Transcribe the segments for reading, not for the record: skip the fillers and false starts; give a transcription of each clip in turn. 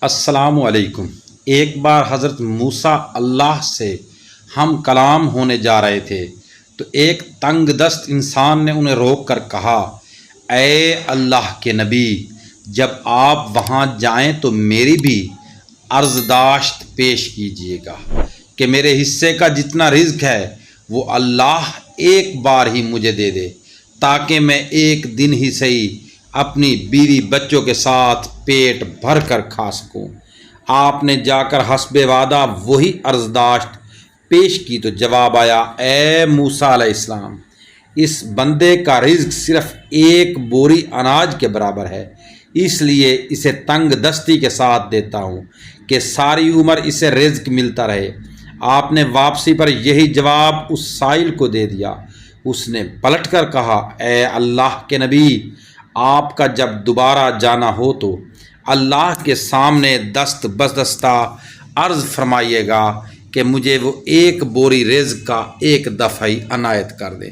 السلام علیکم۔ ایک بار حضرت موسیٰ اللہ سے ہم کلام ہونے جا رہے تھے تو ایک تنگ دست انسان نے انہیں روک کر کہا، اے اللہ کے نبی، جب آپ وہاں جائیں تو میری بھی عرضداشت پیش کیجیے گا کہ میرے حصے کا جتنا رزق ہے وہ اللہ ایک بار ہی مجھے دے دے تاکہ میں ایک دن ہی صحیح اپنی بیوی بچوں کے ساتھ پیٹ بھر کر کھا سکوں۔ آپ نے جا کر حسب وعدہ وہی عرضداشت پیش کی تو جواب آیا، اے موسیٰ علیہ السلام، اس بندے کا رزق صرف ایک بوری اناج کے برابر ہے، اس لیے اسے تنگ دستی کے ساتھ دیتا ہوں کہ ساری عمر اسے رزق ملتا رہے۔ آپ نے واپسی پر یہی جواب اس سائل کو دے دیا۔ اس نے پلٹ کر کہا، اے اللہ کے نبی، آپ کا جب دوبارہ جانا ہو تو اللہ کے سامنے دست بدستہ عرض فرمائیے گا کہ مجھے وہ ایک بوری رزق کا ایک دفعہ ہی عنایت کر دیں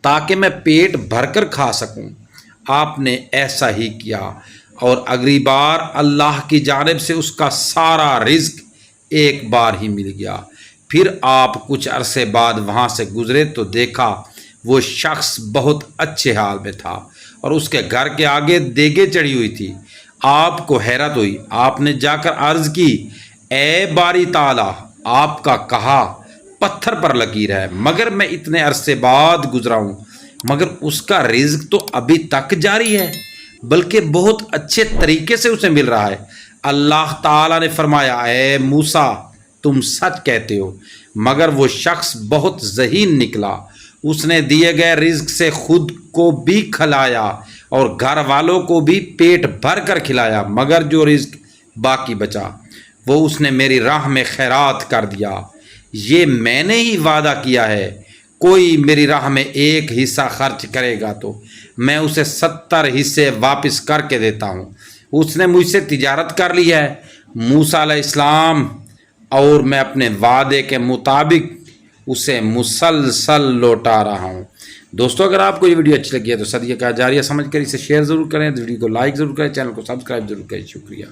تاکہ میں پیٹ بھر کر کھا سکوں۔ آپ نے ایسا ہی کیا اور اگلی بار اللہ کی جانب سے اس کا سارا رزق ایک بار ہی مل گیا۔ پھر آپ کچھ عرصے بعد وہاں سے گزرے تو دیکھا وہ شخص بہت اچھے حال میں تھا اور اس کے گھر کے آگے دیگیں چڑھی ہوئی تھی۔ آپ کو حیرت ہوئی۔ آپ نے جا کر عرض کی، اے باری تعالیٰ، آپ کا کہا پتھر پر لکیر ہے، مگر میں اتنے عرصے بعد گزرا ہوں مگر اس کا رزق تو ابھی تک جاری ہے، بلکہ بہت اچھے طریقے سے اسے مل رہا ہے۔ اللہ تعالیٰ نے فرمایا، اے موسیٰ، تم سچ کہتے ہو۔ مگر وہ شخص بہت ذہین نکلا، اس نے دیے گئے رزق سے خود کو بھی کھلایا اور گھر والوں کو بھی پیٹ بھر کر کھلایا، مگر جو رزق باقی بچا وہ اس نے میری راہ میں خیرات کر دیا۔ یہ میں نے ہی وعدہ کیا ہے، کوئی میری راہ میں ایک حصہ خرچ کرے گا تو میں اسے 70 حصے واپس کر کے دیتا ہوں۔ اس نے مجھ سے تجارت کر لی ہے موسیٰ علیہ السلام، اور میں اپنے وعدے کے مطابق اسے مسلسل لوٹا رہا ہوں۔ دوستو، اگر آپ کو یہ ویڈیو اچھی لگی ہے تو صدقہ جاریہ سمجھ کر اسے شیئر ضرور کریں، ویڈیو کو لائک ضرور کریں، چینل کو سبسکرائب ضرور کریں۔ شکریہ۔